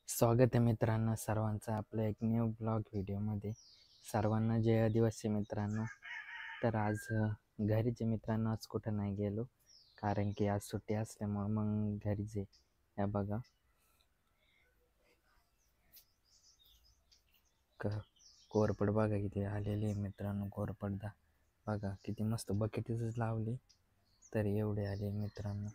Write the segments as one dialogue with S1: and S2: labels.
S1: स्वागत आहे मित्रांनो सर्वांचं आपल्या एक न्यू ब्लॉग व्हिडिओमध्ये. सर्वांना जय आदिवासी मित्रांनो. तर आज घरीच आहे मित्रांनो, आज कुठं नाही गेलो कारण की आज सुट्टी असल्यामुळं मग घरीच आहे. या बघा कोरपड बघा किती आलेली आहे मित्रांनो. कोरपड बघा किती मस्त बकेटीतच लावली तरी एवढे आले मित्रांनो.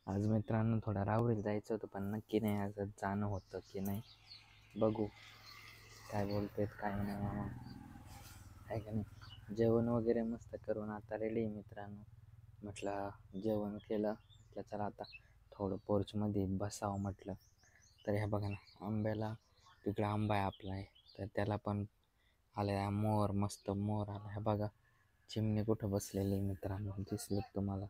S1: आज मित्रांनो थोडा राहुरीला जायचं होतं पण नक्की नाही आज जाणं होतं की नाही बघू काय बोलतेत काय नाही मामा आहे का नाही. जेवण वगैरे मस्त करून आता रेडी मित्रांनो. म्हटलं जेवण केलं, म्हटलं चला आता थोडं पोर्चमध्ये बसावं म्हटलं. तर ह्या बघा ना आंब्याला तिकडं आंबा आहे आपला आहे तर त्याला पण आला मोर, मस्त मोर आला. ह्या बघा चिमणी कुठं बसलेली मित्रांनो दिसली तुम्हाला.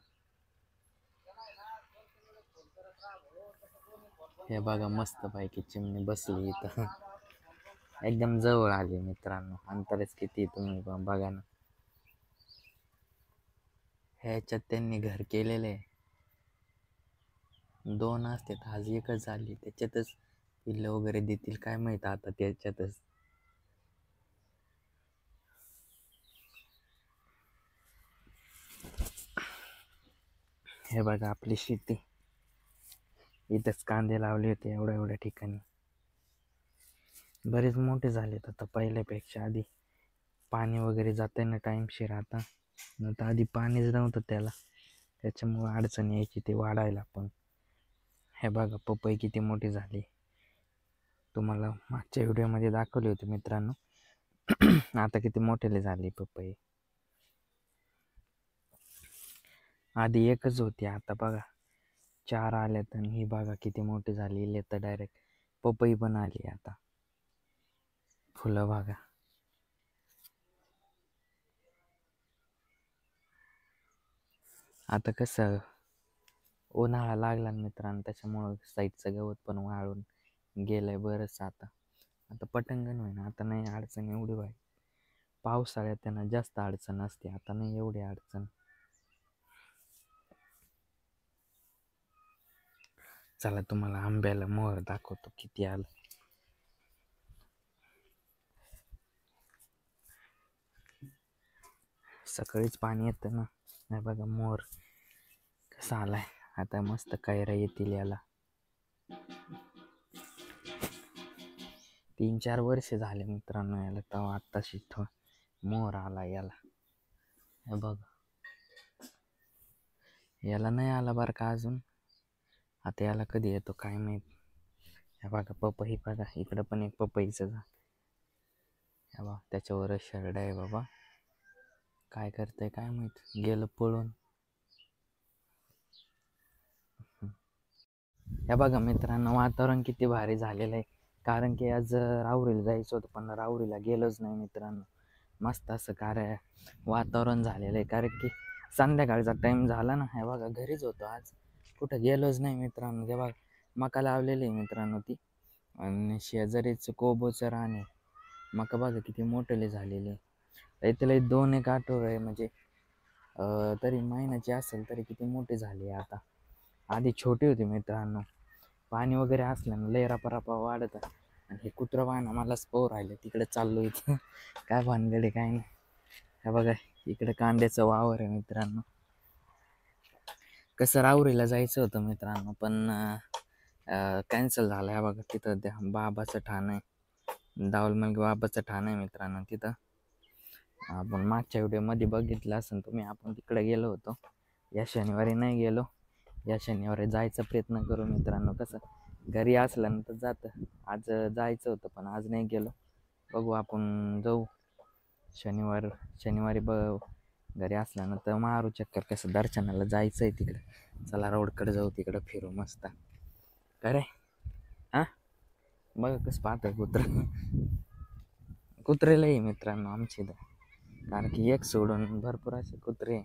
S1: हे बघा मस्त पैकी चिमणी बसली इथं एकदम जवळ आली मित्रांनो. अंतरच किती तुम्ही बघा ना. ह्याच्यात त्यांनी घर केलेले दोन असते आज एकच झाली, त्याच्यातच पिल्लं वगैरे देतील काय माहित आता त्याच्यातच. हे बघा आपली शेती, इथंच कांदे लावले होते एवढ्या एवढ्या ठिकाणी. बरेच मोठे झालेत आता पहिल्यापेक्षा. आधी पाणी वगैरे जाते ना टाईमशीर, आता नंतर आधी पाणीच नव्हतं त्याला, त्याच्यामुळं अडचण यायची ते वाढायला पण. हे बघा पपई किती मोठी झाली, तुम्हाला मागच्या व्हिडिओमध्ये दाखवली होती मित्रांनो. आता किती मोठेले झाली पपई. आधी एकच होती आता बघा 4 आल्यात आणि ही बघा किती मोठी झाली. तर डायरेक्ट पपई पण आली आता. फुलं बघा. आता कसं उन्हाळा लागला मित्रांनो, त्याच्यामुळं साईडचं गवत पण वाळून गेलंय बरंच. आता आता पटंगण होईना, आता नाही अडचण एवढी व्हाय. पावसाळ्यात त्यांना जास्त अडचण असते, आता नाही एवढी अडचण. चला तुम्हाला आंब्याला मोहर दाखवतो किती आलं. सकाळीच पाणी येतं ना. नाही बघा मोहर कसा आलाय. आता मस्त कायरा येतील याला. 3-4 वर्ष झाले मित्रांनो याला, तेव्हा आत्ताशी मोहर आला याला. हे बघ याला नाही आला बरं का अजून, आता याला कधी येतो काय माहित. हे बघा पपई बघा, इकडं पण एक पपईचं झाड. हे बघा त्याच्यावरच शरड आहे बाबा, काय करतंय काय माहित, गेलं पळून. हे बघा मित्रांनो वातावरण किती भारी झालेलं आहे, कारण की आज राहुरीला जायचं होतं पण राहुरीला गेलोच नाही मित्रांनो. मस्त असं वातावरण झालेलं आहे, कारण की संध्याकाळचा टाईम झाला ना. हे बघा घरीच होतो आज, कुठं गेलोच नाही मित्रांनो. ते बघा मका लावलेली आहे मित्रांनो ती, आणि शेजारीच कोबोचं रान आहे. मका बघा किती मोठेले झालेले. त्याला 2-1 आठवडे म्हणजे तरी महिन्याची असेल तरी किती मोठी झाली आता. आधी छोटी होती मित्रांनो. पाणी वगैरे असल्यानं लय रपारपा वाढत. आणि हे कुत्रं वाहनं मलाच पोह राहिले, तिकडे चाललो इथं काय भानगडे काय नाही. हे बघा इकडे कांद्याचं वावर आहे मित्रांनो. कसं राहुरीला जायचं होतं मित्रांनो पण कॅन्सल झालं. आहे बघा तिथं त्या बाबाचं ठाण आहे, दाऊलमलगी बाबाचं ठाण आहे मित्रांनो तिथं. आपण मागच्या व्हिडिओमध्ये बघितलं असेल तुम्ही, आपण तिकडे गेलो होतो. या शनिवारी नाही गेलो, या शनिवारी जायचा प्रयत्न करू मित्रांनो. कसं घरी असल्यानंतर जातं, आज जायचं होतं पण आज नाही गेलो. बघू आपण जाऊ शनिवारी घरी असल्यानंतर मारू चक्कर. कसं दर्शनाला जायचं आहे तिकडं, चला रोडकडे जाऊ, तिकडं फिरू मस्त. काय रे हां बघ कसं पाहतं कुत्रेला आहे मित्रांनो आमच्या इथं, कारण की एक सोडून भरपूर असे कुत्रे.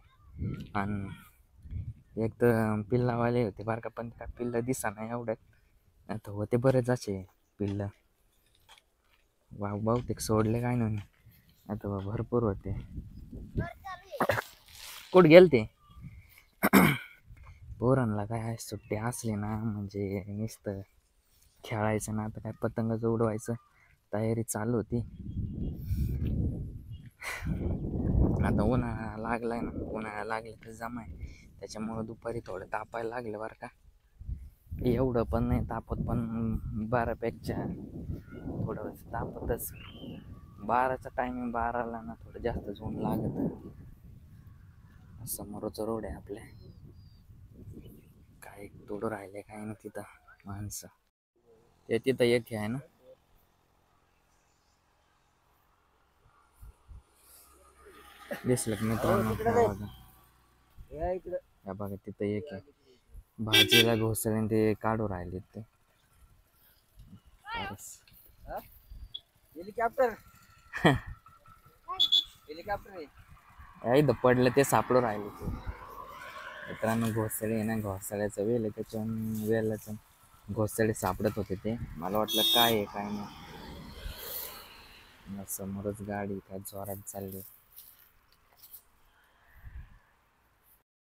S1: आणि एक तर पिल्लावाले होते बरं का, पण काय पिल्लं दिसा नाही एवढ्यात. आता होते बरेच असे पिल्लं, बहुतेक सोडले काय नाही आता, भरपूर होते. कुठं गेल ते पोरांना काय सुट्टी असली ना म्हणजे नुसतं खेळायचं ना, आता काय पतंगाचं उडवायचं तयारी चालू होती. आता उन्हाळा लागलाय ना, उन्हाळा लागला तर जमाय, त्याच्यामुळं दुपारी थोडं तापायला लागलं बरं का. एवढं पण नाही तापत, पण 12पेक्षा थोडं तापतच. 12चा टायमिंग 12ला ना थोडं जास्तच ऊन लागत. समोरच रोड आहे आपल्या, काय तोडू राहिले काय ना तिथं माणसं. ते तिथं एक आहे ना, दिसलं की मित्रांनो, या बघा तिथं एक आहे. भाजीला घोसळे ते काढू राहिले ते.
S2: हेलिकॉप्टर हेलिकॉप्टर
S1: इथं पडलं ते सापडू राहिले ते. मित्रांनो घोसळे आहे ना, घोसळ्याचं वेल आहे, त्याच्यावरून वेलाचं घोसळे सापडत होते ते. मला वाटलं काय आहे काय नाही. समोरच गाडी काय जोरात चालली.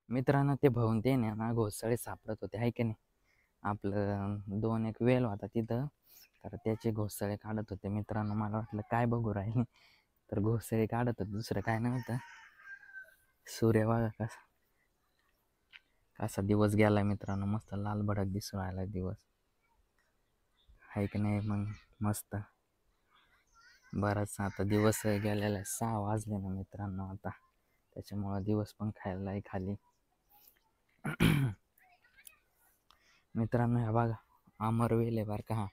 S1: मित्रांनो ते भाऊन ते ना घोसळे सापडत होते आहे की नाही. आपलं 2-1 वेल होता तिथं, तर त्याचे घोसळे काढत होते मित्रांनो. मला वाटलं काय बघू राहिले, तर घोसळे काढत होते, दुसरं काय नव्हतं. सूर्य बघा कसा दिवस गेलाय मित्रांनो, मस्त लाल भडक दिसून राहिला दिवस आहे की नाही. मग मस्त बराच आता दिवस गेलेला आहे. 6 वाजले ना मित्रांनो आता, त्याच्यामुळं दिवस पण खायला आहे खाली. मित्रांनो ह्या बघा अमरवेल आहे बरं का. हा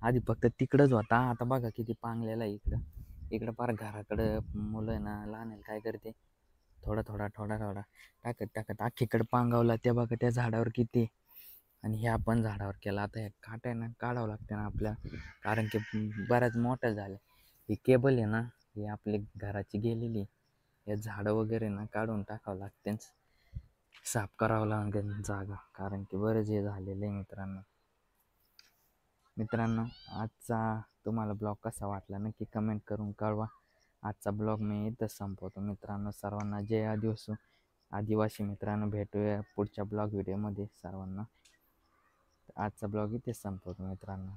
S1: आधी फक्त तिकडंच होता, आता बघा किती पांगलेला आहे इकडं. इकडं पार घराकडं मुलं आहे ना, लहान आहे काय करते, थोडा थोडा टाकत टाकत आखीकडं पांगावला. ते बघा त्या झाडावर किती, आणि ह्या पण झाडावर केला. आता ह्या काट्यानं काढावं लागते ना आपल्या, कारण की बऱ्याच मोठ्या झाल्या. ही केबल आहे ना, ही आपली घराची गेलेली, या झाडं वगैरे ना काढून टाकावं लागते, साफ करावं लागेल जागा, कारण की बरेच हे झालेलं आहे मित्रांनो. आजचा तुम्हाला ब्लॉग कसा वाटला नक्की कमेंट करून कळवा. आजचा ब्लॉग मी इथंच संपवतो मित्रांनो. सर्वांना जय आदिवासी मित्रांनो. भेटूया पुढच्या ब्लॉग व्हिडिओमध्ये सर्वांना. आजचा ब्लॉग इथेच संपवतो मित्रांनो.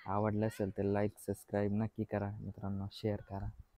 S1: आवडलं असेल तर लाईक सबस्क्राईब नक्की करा मित्रांनो, शेअर करा.